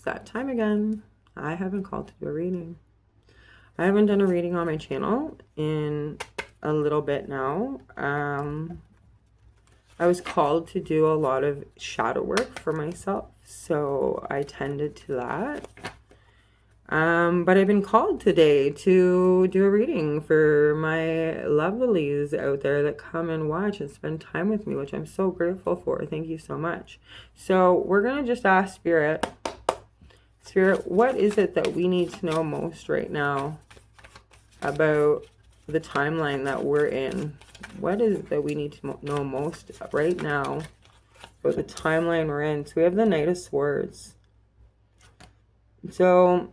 that time again. I have been called to do a reading. I haven't done a reading on my channel in a little bit now. I was called to do a lot of shadow work for myself, so I tended to that. But I've been called today to do a reading for my lovelies out there that come and watch and spend time with me, which I'm so grateful for. Thank you so much. So we're going to just ask Spirit, what is it that we need to know most right now about the timeline that we're in? What is it that we need to know most right now about the timeline we're in? So we have the Knight of Swords. So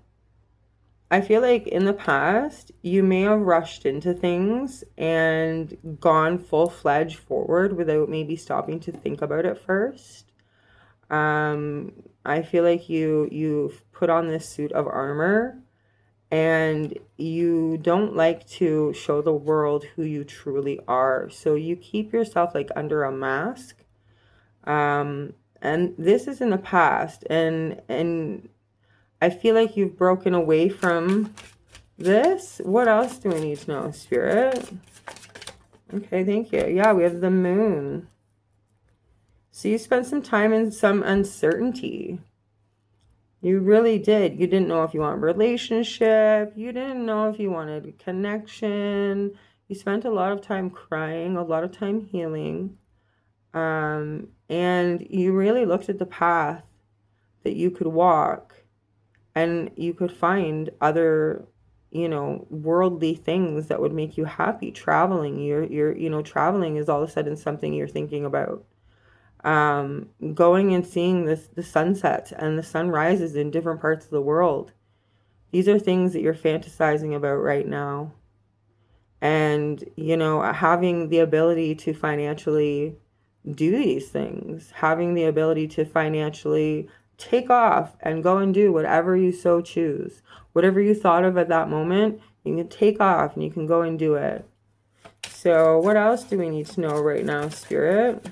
I feel like in the past, you may have rushed into things and gone full-fledged forward without maybe stopping to think about it first. I feel like you've put on this suit of armor and you don't like to show the world who you truly are. So you keep yourself like under a mask. And this is in the past, and I feel like you've broken away from this. What else do we need to know, Spirit? Okay, thank you. Yeah, we have the Moon. So you spent some time in some uncertainty. You really did. You didn't know if you want a relationship. You didn't know if you wanted a connection. You spent a lot of time crying, a lot of time healing. And you really looked at the path that you could walk, and you could find other, worldly things that would make you happy. Traveling, traveling is all of a sudden something you're thinking about. Going and seeing the sunsets and the sunrises in different parts of the world. These are things that you're fantasizing about right now. And, having the ability to financially do these things, having the ability to financially take off and go and do whatever you so choose. Whatever you thought of at that moment, you can take off and you can go and do it. So what else do we need to know right now, Spirit,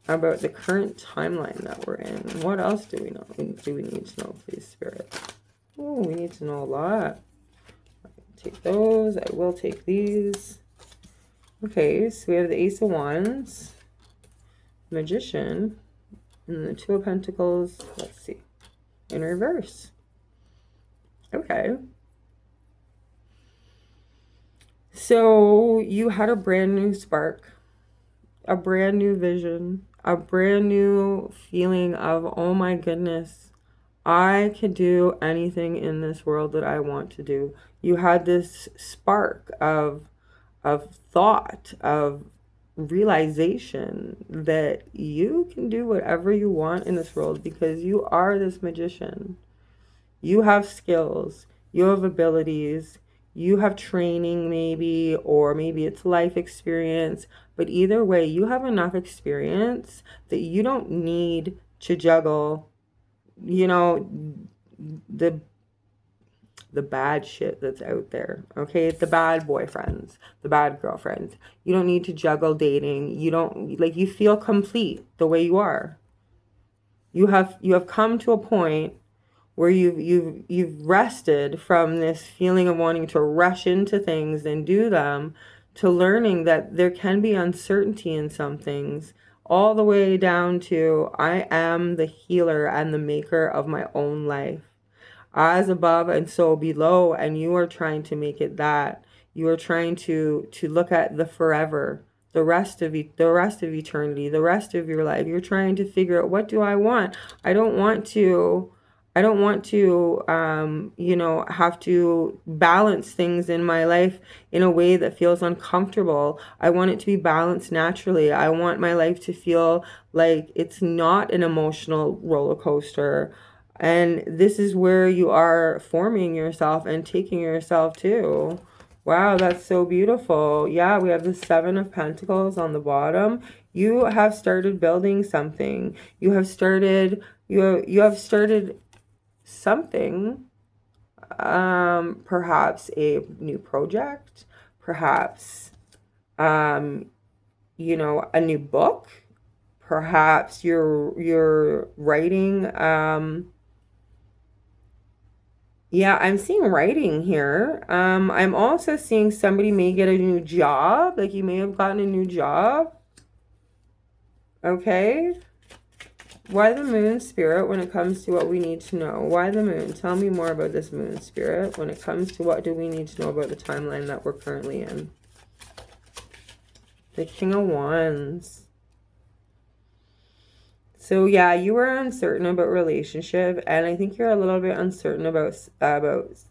about the current timeline that we're in? What else do we know? Do we need to know, please, Spirit? Oh, we need to know a lot. Take those. I will take these. Okay, so we have the Ace of Wands, Magician, and the Two of Pentacles. Let's see. In reverse. Okay. So you had a brand new spark, a brand new vision, a brand new feeling of, oh my goodness, I could do anything in this world that I want to do. You had this spark of thought, of realization that you can do whatever you want in this world because you are this magician. You have skills, you have abilities, you have training maybe, or maybe it's life experience, but either way, you have enough experience that you don't need to juggle, the bad shit that's out there. Okay, the bad boyfriends, the bad girlfriends. You don't need to juggle dating. You don't, like, you feel complete the way you are. You have come to a point where you've rested from this feeling of wanting to rush into things and do them, to learning that there can be uncertainty in some things, all the way down to I am the healer and the maker of my own life. As above and so below, and you are trying to make it that. You are trying to look at the forever, the rest of eternity, the rest of your life. You're trying to figure out, what do I want? I don't want to have to balance things in my life in a way that feels uncomfortable. I want it to be balanced naturally. I want my life to feel like it's not an emotional roller coaster. And this is where you are forming yourself and taking yourself to. Wow, that's so beautiful. Yeah, we have the Seven of Pentacles on the bottom. You have started building something. You have started something, perhaps a new project, perhaps, a new book, Perhaps you're writing. Yeah, I'm seeing writing here. I'm also seeing somebody may get a new job. Like you may have gotten a new job. Okay. Why the moon, spirit, when it comes to what we need to know? Why the moon? Tell me more about this moon, spirit, when it comes to what do we need to know about the timeline that we're currently in. The King of Wands. So yeah, you were uncertain about relationship, and I think you're a little bit uncertain about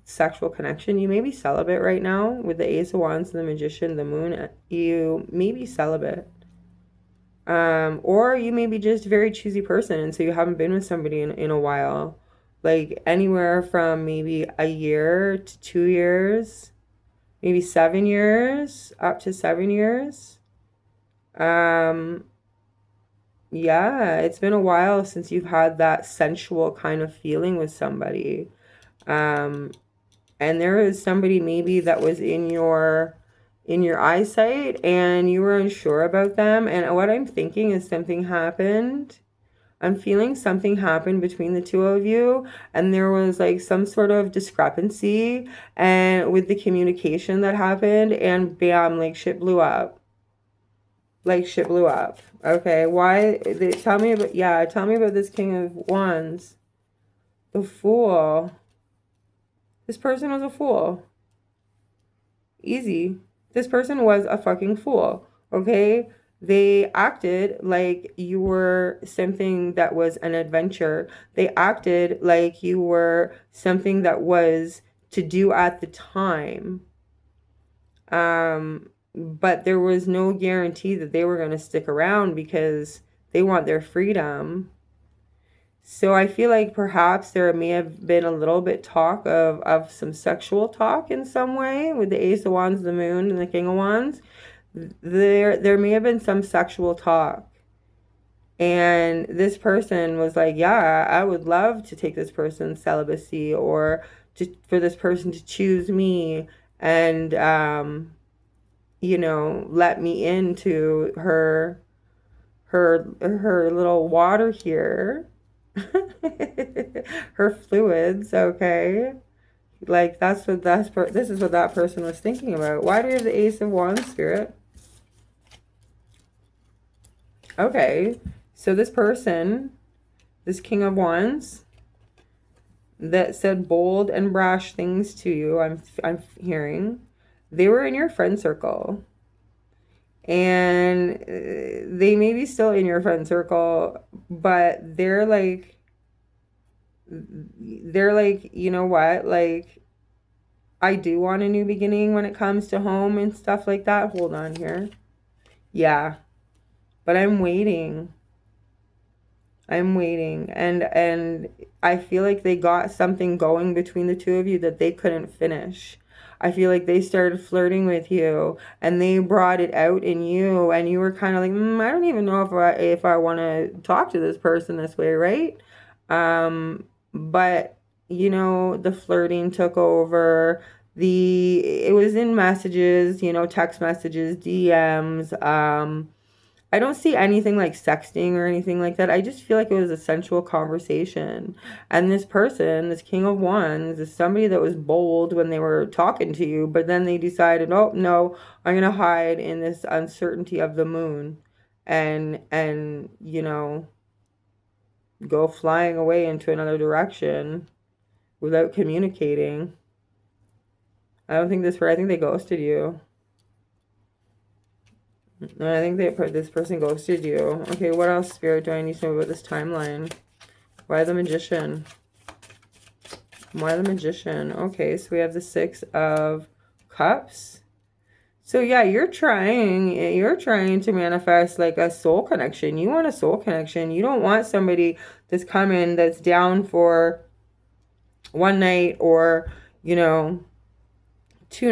sexual connection. You may be celibate right now with the Ace of Wands, the Magician, the Moon. You may be celibate, or you may be just a very choosy person, and so you haven't been with somebody in a while, like anywhere from maybe a year to 2 years, maybe 7 years, up to 7 years. Um, Yeah, it's been a while since you've had that sensual kind of feeling with somebody. Um, and there is somebody maybe that was in your eyesight and you were unsure about them. And what I'm thinking is something happened. I'm feeling something happened between the two of you, and there was like some sort of discrepancy and with the communication that happened, and bam, like shit blew up. Like shit blew up. Okay, why? Tell me about, yeah, tell me about this King of Wands. The Fool. This person was a fool. Easy. This person was a fucking fool. Okay? They acted like you were something that was an adventure. They acted like you were something that was to do at the time. But there was no guarantee that they were going to stick around because they want their freedom. So I feel like perhaps there may have been a little bit talk of some sexual talk in some way with the Ace of Wands, the Moon, and the King of Wands. There may have been some sexual talk. And this person was like, yeah, I would love to take this person's celibacy, or for this person to choose me and let me into her little water here. Her fluids, okay? Like this is what that person was thinking about. Why do we have the Ace of Wands, spirit? Okay. So this person, this King of Wands that said bold and brash things to you, I'm hearing, they were in your friend circle. And they may be still in your friend circle, but they're like, you know what, like, I do want a new beginning when it comes to home and stuff like that. Hold on here. Yeah, but I'm waiting, and I feel like they got something going between the two of you that they couldn't finish. I feel like they started flirting with you and they brought it out in you, and you were kind of like, I don't even know if I want to talk to this person this way, right? But the flirting took over. It was in messages, text messages, DMs. I don't see anything like sexting or anything like that. I just feel like it was a sensual conversation. And this person, this King of Wands, is somebody that was bold when they were talking to you, but then they decided, oh no, I'm gonna hide in this uncertainty of the moon, and go flying away into another direction without communicating. I think they ghosted you. No, I think this person ghosted you. Okay, what else, Spirit, do I need to know about this timeline? Why the Magician? Why the Magician? Okay, so we have the Six of Cups. So yeah, you're trying to manifest like a soul connection. You want a soul connection. You don't want somebody that's coming that's down for one night, or 2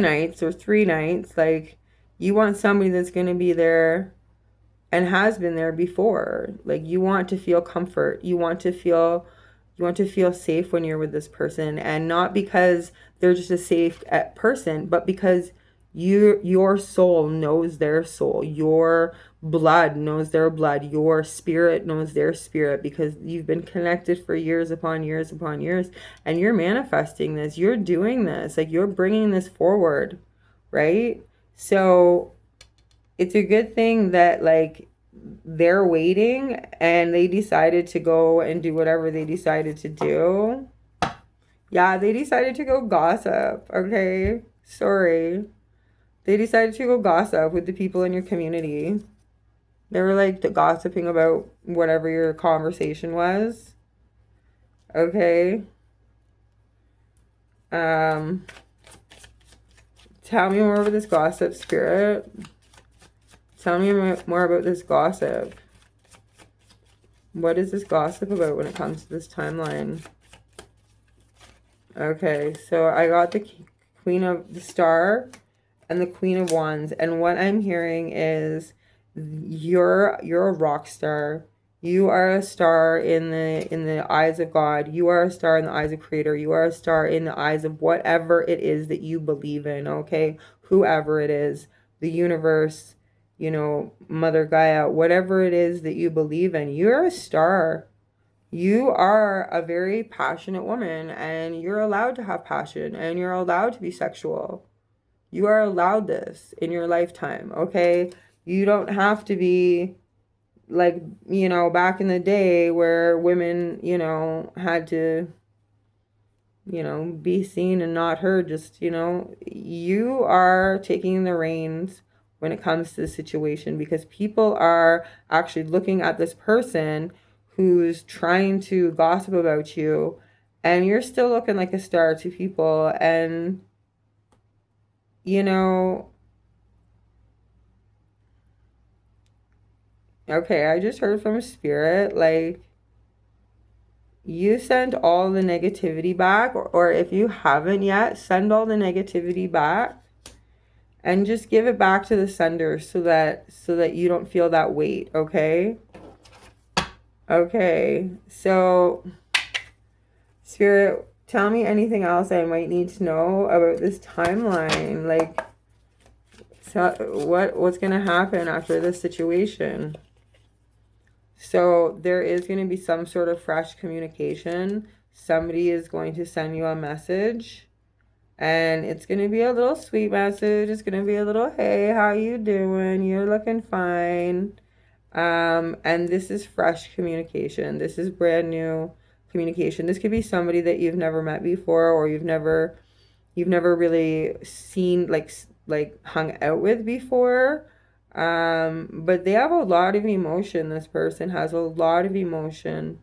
nights or 3 nights. Like, you want somebody that's going to be there and has been there before. Like, you want to feel comfort. You want to feel safe when you're with this person, and not because they're just a safe person, but because your soul knows their soul. Your blood knows their blood. Your spirit knows their spirit, because you've been connected for years upon years upon years, and you're manifesting this. You're doing this. Like, you're bringing this forward, right? So it's a good thing that, like, they're waiting and they decided to go and do whatever they decided to do. Yeah, they decided to go gossip, okay? Sorry. They decided to go gossip with the people in your community. They were like gossiping about whatever your conversation was. Okay. Um, Tell me more about this gossip, spirit. Tell me more about this gossip. What is this gossip about when it comes to this timeline? Okay, so I got the Queen of the Star and the Queen of Wands, and what I'm hearing is you're a rock star. You are a star in the eyes of God. You are a star in the eyes of Creator. You are a star in the eyes of whatever it is that you believe in, okay? Whoever it is, the universe, you know, Mother Gaia, whatever it is that you believe in, you're a star. You are a very passionate woman, and you're allowed to have passion, and you're allowed to be sexual. You are allowed this in your lifetime, okay? You don't have to be like, you know, back in the day where women, you know, had to, you know, be seen and not heard. Just, you know, you are taking the reins when it comes to the situation, because people are actually looking at this person who's trying to gossip about you, and you're still looking like a star to people. And, you know, okay, I just heard from spirit, like, you send all the negativity back, or if you haven't yet, send all the negativity back and just give it back to the sender, so that you don't feel that weight, okay? Okay, so spirit, tell me anything else I might need to know about this timeline. Like, so what's gonna happen after this situation? So there is going to be some sort of fresh communication. Somebody is going to send you a message, and it's going to be a little sweet message. It's going to be a little, hey, how you doing? You're looking fine. And this is fresh communication. This is brand new communication. This could be somebody that you've never met before, or you've never really seen, like hung out with before. But they have a lot of emotion. This person has a lot of emotion.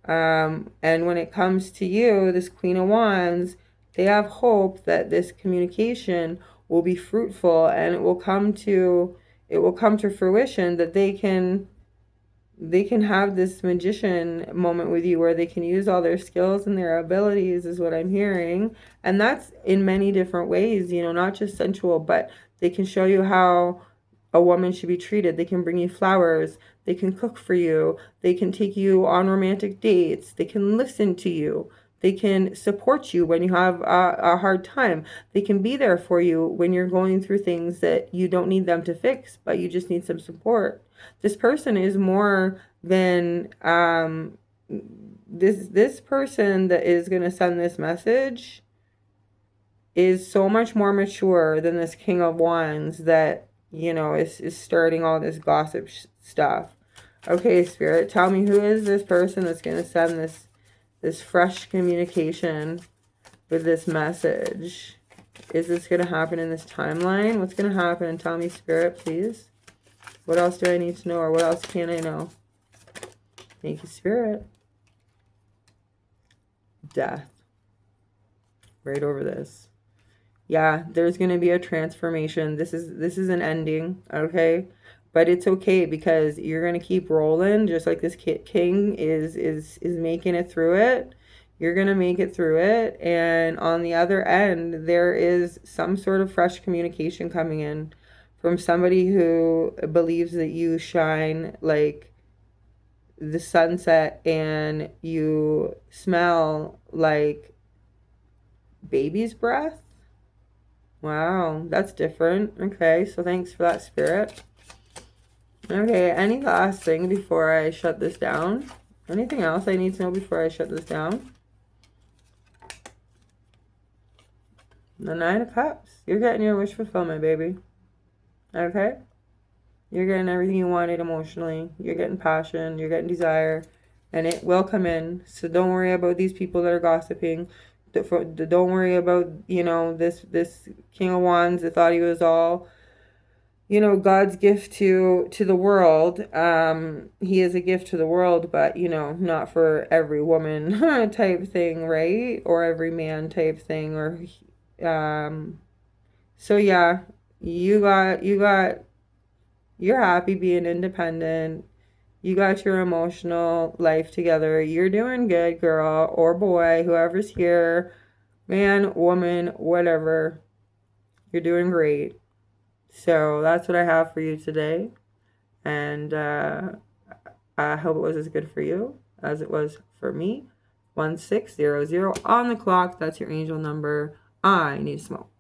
And when it comes to you, this Queen of Wands, they have hope that this communication will be fruitful, and it will come to fruition, that they can have this magician moment with you where they can use all their skills and their abilities, is what I'm hearing. And that's in many different ways, you know, not just sensual, but they can show you how a woman should be treated. They can bring you flowers. They can cook for you. They can take you on romantic dates. They can listen to you. They can support you when you have a hard time. They can be there for you when you're going through things that you don't need them to fix, but you just need some support. This person is more than this person that is going to send this message is so much more mature than this King of Wands that, you know, is starting all this gossip stuff. Okay, Spirit, tell me, who is this person that's going to send this fresh communication with this message? Is this going to happen in this timeline? What's going to happen? Tell me, Spirit, please. What else do I need to know, or what else can I know? Thank you, Spirit. Death. Right over this. Yeah, there's going to be a transformation. This is an ending, okay? But it's okay, because you're going to keep rolling, just like this king is making it through it. You're going to make it through it, and on the other end, there is some sort of fresh communication coming in from somebody who believes that you shine like the sunset, and you smell like baby's breath. Wow, that's different. Okay, so thanks for that, Spirit. Okay, any last thing before I shut this down? Anything else I need to know before I shut this down? The Nine of Cups. You're getting your wish fulfillment, baby. Okay? You're getting everything you wanted emotionally. You're getting passion. You're getting desire. And it will come in. So don't worry about these people that are gossiping. Don't worry about, you know, this King of Wands that thought he was all, you know, God's gift to the world. He is a gift to the world, but, you know, not for every woman type thing, right? Or every man type thing. Or so yeah, you're happy being independent. You got your emotional life together. You're doing good, girl or boy, whoever's here, man, woman, whatever. You're doing great. So that's what I have for you today. And I hope it was as good for you as it was for me. 1600 on the clock. That's your angel number. I need smoke.